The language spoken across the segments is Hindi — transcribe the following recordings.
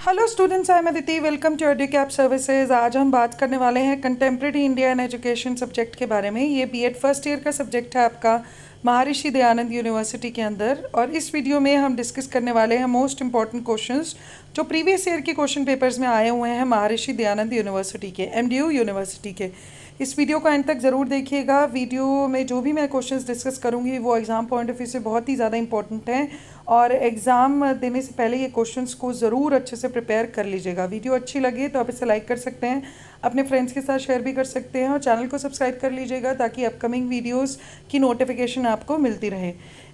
Hello students, I am Aditi. Welcome to Educap services. आज हम बात करने वाले हैं contemporary India and education subject के बारे में। ये बीएड फर्स्ट ईयर का सब्जेक्ट है आपका महर्षि दयानंद यूनिवर्सिटी के अंदर। और इस वीडियो में हम डिस्कस करने वाले हैं मोस्ट इंपॉर्टेंट क्वेश्चंस जो प्रीवियस ईयर के क्वेश्चन पेपर्स में आए हुए हैं महर्षि दयानंद यूनिवर्सिटी के, एमडीयू यूनिवर्सिटी के। इस वीडियो को एंड तक ज़रूर देखिएगा। वीडियो में जो भी मैं क्वेश्चंस डिस्कस करूँगी वो एग्ज़ाम पॉइंट ऑफ व्यू से बहुत ही ज़्यादा इंपॉर्टेंट हैं और एग्ज़ाम देने से पहले ये क्वेश्चंस को ज़रूर अच्छे से प्रिपेयर कर लीजिएगा। वीडियो अच्छी लगे तो आप इसे लाइक कर सकते हैं, अपने फ्रेंड्स के साथ शेयर भी कर सकते हैं और चैनल को सब्सक्राइब कर लीजिएगा ताकि अपकमिंग वीडियोस की नोटिफिकेशन आपको मिलती रहे।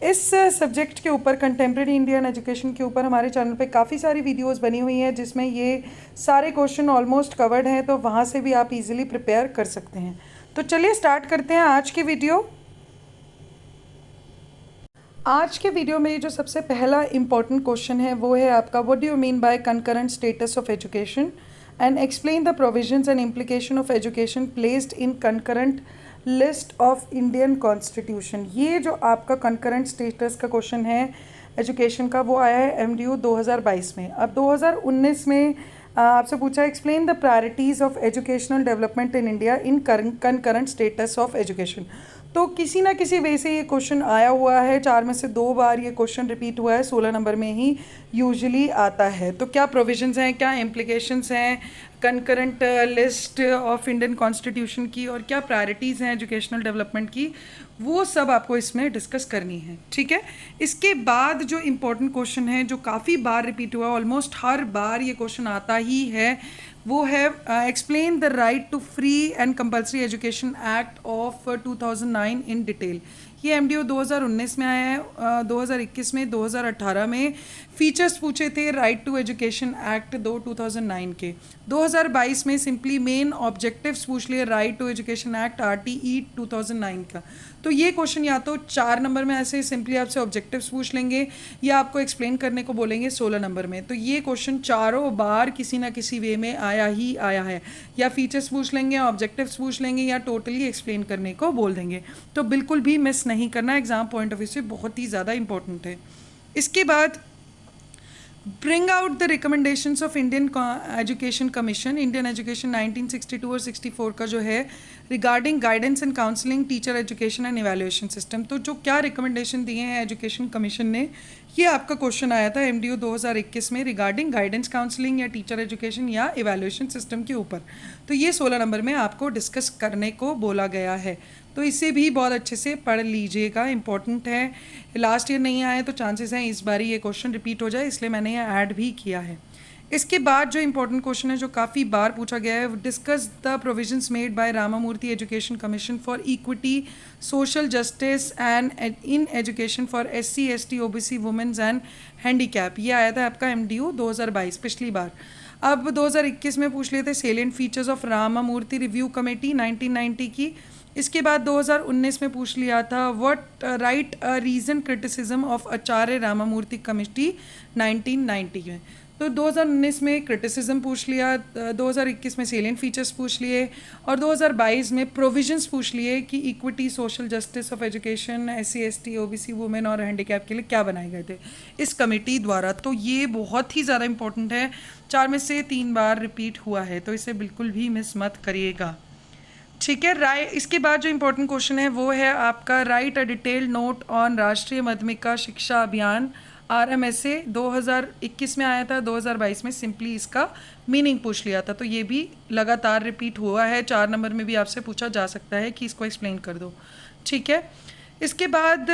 इस सब्जेक्ट के ऊपर, कंटेम्प्रेरी इंडियन एजुकेशन के ऊपर, हमारे चैनल पे काफ़ी सारी वीडियोस बनी हुई हैं जिसमें ये सारे क्वेश्चन ऑलमोस्ट कवर्ड हैं, तो वहाँ से भी आप इजीली प्रिपेयर कर सकते हैं। तो चलिए स्टार्ट करते हैं आज की वीडियो। आज के वीडियो में जो सबसे पहला इम्पॉर्टेंट क्वेश्चन है वो है आपका, what do you mean by concurrent status of education and explain the provisions and implication of education placed in concurrent list of Indian constitution. ये जो आपका कंकरेंट स्टेटस का क्वेश्चन है एजुकेशन का, वो आया है एमडीयू 2022 में। अब 2019 में आपसे पूछा, explain the priorities of educational development in India in concurrent status of education. तो किसी ना किसी वे से ये क्वेश्चन आया हुआ है, 4 में से 2 बार ये क्वेश्चन रिपीट हुआ है, 16 नंबर में ही यूजुअली आता है। तो क्या प्रोविजंस हैं, क्या इम्प्लीकेशंस हैं concurrent list of Indian constitution की, और क्या प्रायोरिटीज़ हैं एजुकेशनल डेवलपमेंट की, वो सब आपको इसमें डिस्कस करनी है। ठीक है। इसके बाद जो इम्पोर्टेंट क्वेश्चन है जो काफ़ी बार रिपीट हुआ, ऑलमोस्ट हर बार ये क्वेश्चन आता ही है, वो है explain the right to free and compulsory education act of 2009 in detail. ये एमडीयू 2019 में आया है, 2021 में, 2018 में फीचर्स पूछे थे राइट टू एजुकेशन एक्ट 2009 के। 2022 में सिंपली मेन ऑब्जेक्टिव्स पूछ लिए right to education act RTE 2009 का। तो ये क्वेश्चन या तो 4 नंबर में ऐसे सिंपली आपसे ऑब्जेक्टिव्स पूछ लेंगे या आपको एक्सप्लेन करने को बोलेंगे 16 नंबर में। तो ये क्वेश्चन चारों बार किसी ना किसी वे में आया ही आया है, या फीचर्स पूछ लेंगे, ऑब्जेक्टिव्स पूछ लेंगे, या टोटली एक्सप्लेन करने को बोल देंगे। तो बिल्कुल भी मिस नहीं करना, एग्जाम पॉइंट ऑफ व्यू से बहुत ही ज़्यादा इंपॉर्टेंट है। इसके बाद bring out the recommendations of Indian education commission, Indian education 1962 और 64 का जो है, regarding guidance and counselling teacher education and evaluation system. तो जो क्या रिकमेंडेशन दिए हैं एजुकेशन कमीशन ने, ये आपका क्वेश्चन आया था एमडीयू 2021 में रिगार्डिंग गाइडेंस काउंसलिंग या टीचर एजुकेशन या इवैल्यूएशन सिस्टम के ऊपर। तो ये 16 नंबर में आपको डिस्कस करने को बोला गया है, तो इसे भी बहुत अच्छे से पढ़ लीजिएगा, इंपॉर्टेंट है। लास्ट ईयर नहीं आए तो चांसेस हैं इस बार ये क्वेश्चन रिपीट हो जाए, इसलिए मैंने ये ऐड भी किया है। इसके बाद जो इंपॉर्टेंट क्वेश्चन है जो काफ़ी बार पूछा गया है, discuss the provisions made by Ramamurti education commission for equity, social justice and in education for SC, ST, OBC, womens and handicap. ये आया था आपका एमडीयू 2022 पिछली बार। अब 2021 में पूछ लिए थे salient features of Ramamurti review committee 1990 की। इसके बाद 2019 में पूछ लिया था what right reason criticism of Acharya Ramamurti committee 1990 में। तो 2019 में क्रिटिसिज्म पूछ लिया, 2021 में सेलिएंट फीचर्स पूछ लिए, और 2022 में प्रोविजंस पूछ लिए कि equity, social justice of education, SC, ST, OBC, women और हैंडीकैप के लिए क्या बनाए गए थे इस कमेटी द्वारा। तो ये बहुत ही ज़्यादा इंपॉर्टेंट है, 4 में से 3 बार रिपीट हुआ है, तो इसे बिल्कुल भी मिस मत करिएगा। ठीक है। इसके बाद जो इम्पोर्टेंट क्वेश्चन है वो है आपका, right a detailed note on राष्ट्रीय माध्यमिका शिक्षा अभियान आरएमएसए। 2021 में आया था, 2022 में सिंपली इसका मीनिंग पूछ लिया था। तो ये भी लगातार रिपीट हुआ है, 4 नंबर में भी आपसे पूछा जा सकता है कि इसको एक्सप्लेन कर दो। ठीक है। इसके बाद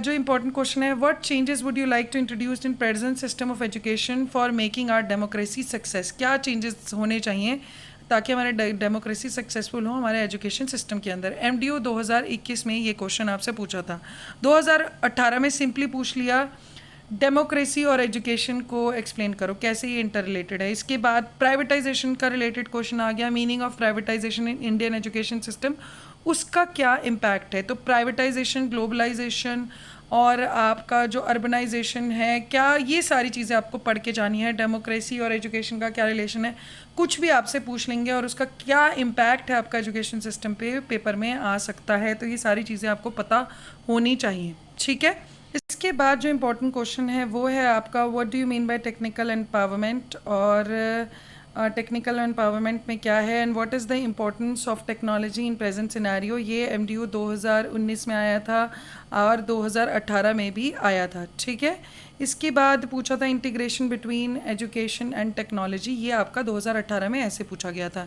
जो इम्पोर्टेंट क्वेश्चन है, what changes would you like to introduce in present system of education for making our democracy success. क्या चेंजेस होने चाहिए ताकि हमारे डेमोक्रेसी सक्सेसफुल हो हमारे एजुकेशन सिस्टम के अंदर। एमडीयू 2021 में ये क्वेश्चन आपसे पूछा था। 2018 में सिंपली पूछ लिया डेमोक्रेसी और एजुकेशन को एक्सप्लेन करो, कैसे ये इंटर रिलेटेड है। इसके बाद प्राइवेटाइजेशन का रिलेटेड क्वेश्चन आ गया, meaning of privatisation in Indian education system, उसका क्या इम्पैक्ट है। तो प्राइवेटाइजेशन, ग्लोबलाइजेशन और आपका जो अर्बनाइजेशन है, क्या ये सारी चीज़ें आपको पढ़ के जानी है। डेमोक्रेसी और एजुकेशन का क्या रिलेशन है, कुछ भी आपसे पूछ लेंगे, और उसका क्या इम्पैक्ट है आपका एजुकेशन सिस्टम पे, पेपर में आ सकता है। तो ये सारी चीज़ें आपको पता होनी चाहिए। ठीक है। इसके बाद जो इम्पोर्टेंट क्वेश्चन है वो है आपका what do you mean by technical empowerment, और टेक्निकल एम्पावरमेंट में क्या है, and what is the importance of technology in present scenario. ये एमडीयू 2019 में आया था और 2018 में भी आया था, ठीक है। इसके बाद पूछा था integration between education and technology, ये आपका 2018 में ऐसे पूछा गया था।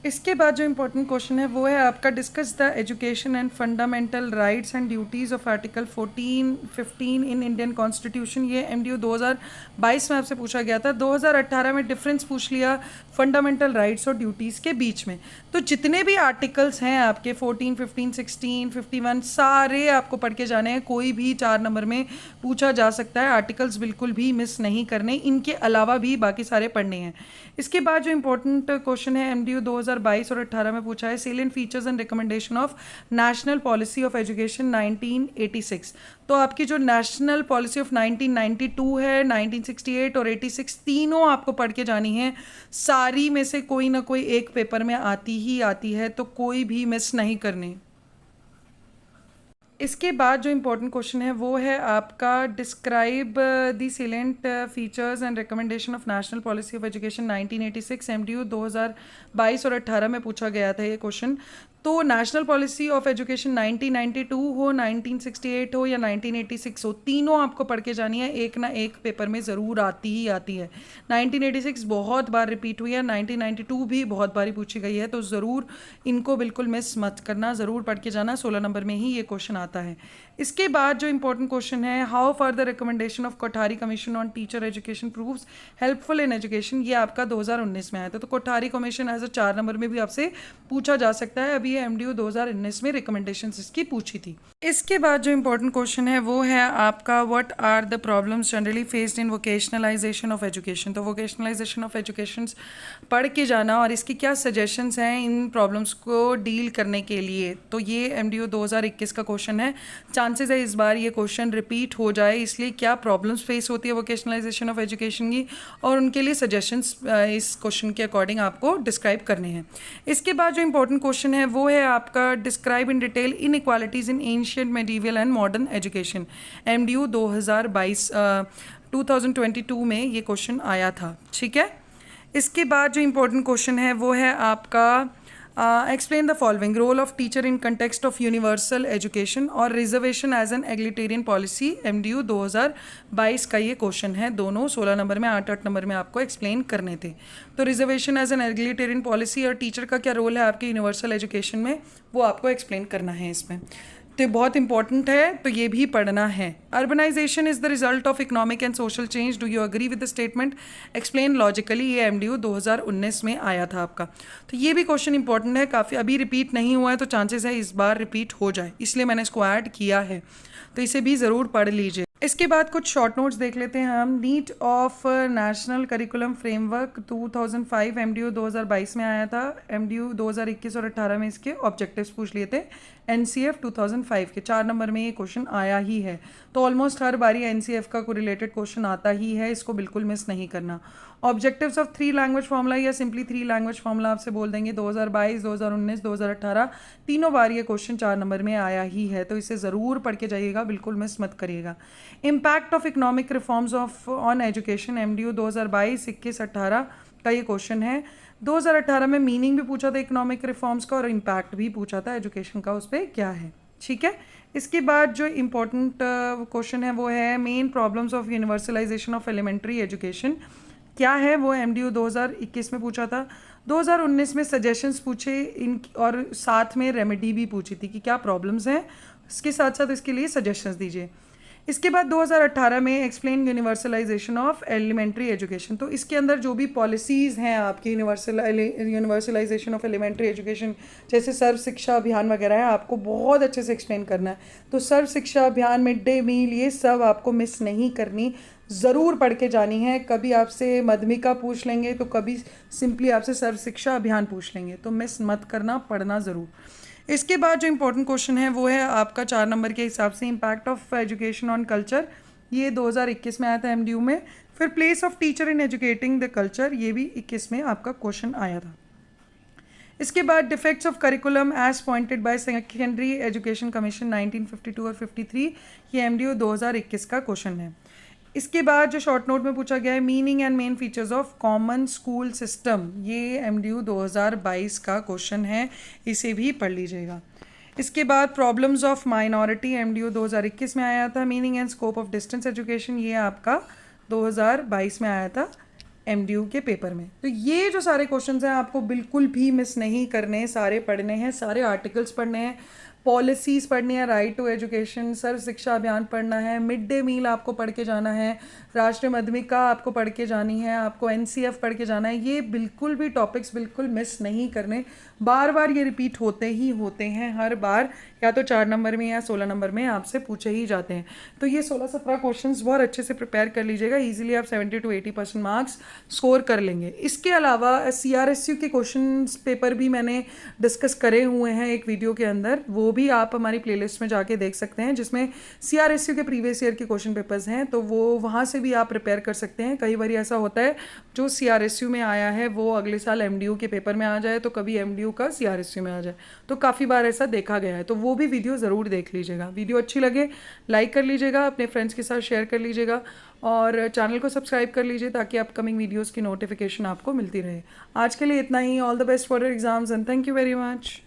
इसके बाद जो इम्पोर्टेंट क्वेश्चन है वो है आपका discuss the education and fundamental rights and duties of article 14-15 in Indian constitution. ये एमडीयू 2022 में आपसे पूछा गया था। 2018 में डिफरेंस पूछ लिया फंडामेंटल राइट्स और ड्यूटीज़ के बीच में। तो जितने भी आर्टिकल्स हैं आपके 14, 15, 16, 51 सारे आपको पढ़ के जाने हैं। कोई भी 4 नंबर में पूछा जा सकता है, आर्टिकल्स बिल्कुल भी मिस नहीं करने, इनके अलावा भी बाकी सारे पढ़ने हैं। इसके बाद जो इम्पोर्टेंट क्वेश्चन है एमडीयू 2022 और 18 में पूछा है salient features and recommendation of national policy of education 1986। तो आपकी जो नेशनल पॉलिसी ऑफ 1992 है, 1968 और 86 तीनों आपको पढ़ के जानी है। सारी में से कोई ना कोई एक पेपर में आती ही आती है, तो कोई भी मिस नहीं करनी। इसके बाद जो इम्पोर्टेंट क्वेश्चन है वो है आपका describe the salient features and recommendation of national policy of education 1986। MDU 2022 और 18 में पूछा गया था ये क्वेश्चन। तो नेशनल पॉलिसी ऑफ एजुकेशन 1992 हो, 1968 हो या 1986 हो, तीनों आपको पढ़ के जानी है। एक ना एक पेपर में ज़रूर आती ही आती है। 1986 बहुत बार रिपीट हुई है, 1992 भी बहुत बार पूछी गई है, तो ज़रूर इनको बिल्कुल मिस मत करना, ज़रूर पढ़ के जाना। 16 नंबर में ही ये क्वेश्चन आता है। इसके बाद जो इंपॉर्टेंट क्वेश्चन है how far the recommendation of Kothari commission on teacher education proves helpful in education, ये आपका 2019 में आया था। तो Kothari commission as a 4 number में भी आपसे पूछा जा सकता है। अभी ये एमडीयू 2019 में रिकमेंडेशन इसकी पूछी थी। इसके बाद जो इंपॉर्टेंट क्वेश्चन है वो है आपका what are the problems generally faced in vocationalisation of education. तो वोकेशनलाइजेशन ऑफ एजुकेशन पढ़ के जाना और इसकी क्या सजेशंस हैं इन प्रॉब्लम्स को डील करने के लिए। तो ये एमडीयू 2021 का क्वेश्चन है। चांसेस है इस बार ये क्वेश्चन रिपीट हो जाए, इसलिए क्या प्रॉब्लम्स फेस होती है वोकेशनलाइजेशन ऑफ एजुकेशन की, और उनके लिए सजेशंस इस क्वेश्चन के अकॉर्डिंग आपको डिस्क्राइब करने हैं। इसके बाद जो इंपॉर्टेंट क्वेश्चन है वो है आपका describe in detail in equalities in ancient medieval and modern education. MDU 2022 में ये क्वेश्चन आया था, ठीक है। इसके बाद जो इंपॉर्टेंट क्वेश्चन है वो है आपका explain the following role of teacher in context of universal education और reservation as an egalitarian policy. MDU 2022 का ये क्वेश्चन है। दोनों 16 नंबर में 8 नंबर में आपको एक्सप्लेन करने थे। तो reservation as an egalitarian policy और टीचर का क्या रोल है आपके यूनिवर्सल एजुकेशन में, वो आपको एक्सप्लेन करना है इसमें। तो बहुत इंपॉर्टेंट है, तो ये भी पढ़ना है। Urbanisation is the result of economic and social change, do you agree with the statement, explain logically. ये एमडीयू 2019 में आया था आपका। तो ये भी क्वेश्चन इंपॉर्टेंट है, काफ़ी अभी रिपीट नहीं हुआ है, तो चांसेस है इस बार रिपीट हो जाए, इसलिए मैंने इसको ऐड किया है। तो इसे भी ज़रूर पढ़ लीजिए। इसके बाद कुछ शॉर्ट नोट्स देख लेते हैं हम। Need of national curriculum framework 2005 MDU 2022 में आया था। एमडीयू 2021 और 18 में इसके ऑब्जेक्टिव्स पूछ लिए थे। एनसीएफ 2005 के 4 नंबर में ये क्वेश्चन आया ही है। तो ऑलमोस्ट हर बारी एनसीएफ का कोई रिलेटेड क्वेश्चन आता ही है, इसको बिल्कुल मिस नहीं करना। ऑब्जेक्टिव्स ऑफ 3 लैंग्वेज फार्मूला या सिंपली 3 लैंग्वेज फार्मूला आपसे बोल देंगे। 2022, 2019, 2018 तीनों बार ये क्वेश्चन 4 नंबर में आया ही है, तो इसे ज़रूर पढ़ के जाइएगा, बिल्कुल मिस मत करिएगा। Impact of economic reforms of on education MDU 2022, 21, 18 का ये क्वेश्चन है। 2018 में मीनिंग भी पूछा था इकोनॉमिक रिफॉर्म्स का और इम्पैक्ट भी पूछा था एजुकेशन का, उस पर क्या है, ठीक है। इसके बाद जो इम्पोर्टेंट क्वेश्चन है वो है main problems of universalisation of elementary education क्या है, वो एमडीयू 2021 में पूछा था। 2019 में सजेशंस पूछे इन और साथ में रेमेडी भी पूछी थी कि क्या प्रॉब्लम्स हैं, इसके साथ साथ इसके लिए सजेशंस दीजिए। इसके बाद 2018 में explain universalisation of elementary education. तो इसके अंदर जो भी पॉलिसीज़ हैं आपकी यूनिवर्सलाइजेशन ऑफ एलिमेंट्री एजुकेशन, जैसे सर्व शिक्षा अभियान वगैरह है, आपको बहुत अच्छे से एक्सप्लेन करना है। तो सर्व शिक्षा अभियान, मिड डे मील, ये सब आपको मिस नहीं करनी, ज़रूर पढ़ के जानी है। कभी आपसे मध्यमिका पूछ लेंगे, तो कभी सिंपली आपसे सर्व शिक्षा अभियान पूछ लेंगे, तो मिस मत करना, पढ़ना ज़रूर। इसके बाद जो इंपॉर्टेंट क्वेश्चन है वो है आपका 4 नंबर के हिसाब से impact of education on culture. ये 2021 में आया था एमडीयू में। फिर place of teacher in educating the culture, ये भी 21 में आपका क्वेश्चन आया था। इसके बाद defects of curriculum as pointed by secondary education commission 1952 और 53, ये एमडीयू 2021 का क्वेश्चन है। इसके बाद जो शॉर्ट नोट में पूछा गया है meaning and main features of common school system, ये एमडीयू 2022 का क्वेश्चन है, इसे भी पढ़ लीजिएगा। इसके बाद प्रॉब्लम्स ऑफ माइनॉरिटी एमडीयू 2021 में आया था। Meaning and scope of distance education, ये आपका 2022 में आया था एमडीयू के पेपर में। तो ये जो सारे क्वेश्चंस हैं आपको बिल्कुल भी मिस नहीं करने, सारे पढ़ने हैं, सारे आर्टिकल्स पढ़ने हैं, पॉलिसीज़ पढ़नी है, राइट टू एजुकेशन, सर्व शिक्षा अभियान पढ़ना है, मिड डे मील आपको पढ़ के जाना है, राष्ट्रीय माध्यमिका आपको पढ़ के जानी है, आपको एनसीएफ पढ़ के जाना है। ये बिल्कुल भी टॉपिक्स बिल्कुल मिस नहीं करने, बार बार ये रिपीट होते ही होते हैं, हर बार या तो 4 नंबर में या 16 नंबर में आपसे पूछे ही जाते हैं। तो ये 16-17 क्वेश्चंस बहुत अच्छे से प्रिपेयर कर लीजिएगा, ईजिली आप 70 to 80% मार्क्स स्कोर कर लेंगे। इसके अलावा सीआरएसयू के क्वेश्चन पेपर भी मैंने डिस्कस करे हुए हैं एक वीडियो के अंदर, वो भी आप हमारी प्लेलिस्ट में जाके देख सकते हैं, जिसमें सीआरएसयू के प्रीवियस ईयर के क्वेश्चन पेपर्स हैं, तो वो वहाँ से भी आप प्रिपेयर कर सकते हैं। कई बार ऐसा होता है जो सीआरएसयू में आया है वो अगले साल एमडीयू के पेपर में आ जाए, तो कभी एमडीयू का सीआरएसयू में आ जाए, तो काफ़ी बार ऐसा देखा गया है। तो वो भी वीडियो ज़रूर देख लीजिएगा। वीडियो अच्छी लगे लाइक कर लीजिएगा, अपने फ्रेंड्स के साथ शेयर कर लीजिएगा और चैनल को सब्सक्राइब कर लीजिए ताकि अपकमिंग वीडियोज़ की नोटिफिकेशन आपको मिलती रहे। आज के लिए इतना ही। All the best for your exams and thank you very much.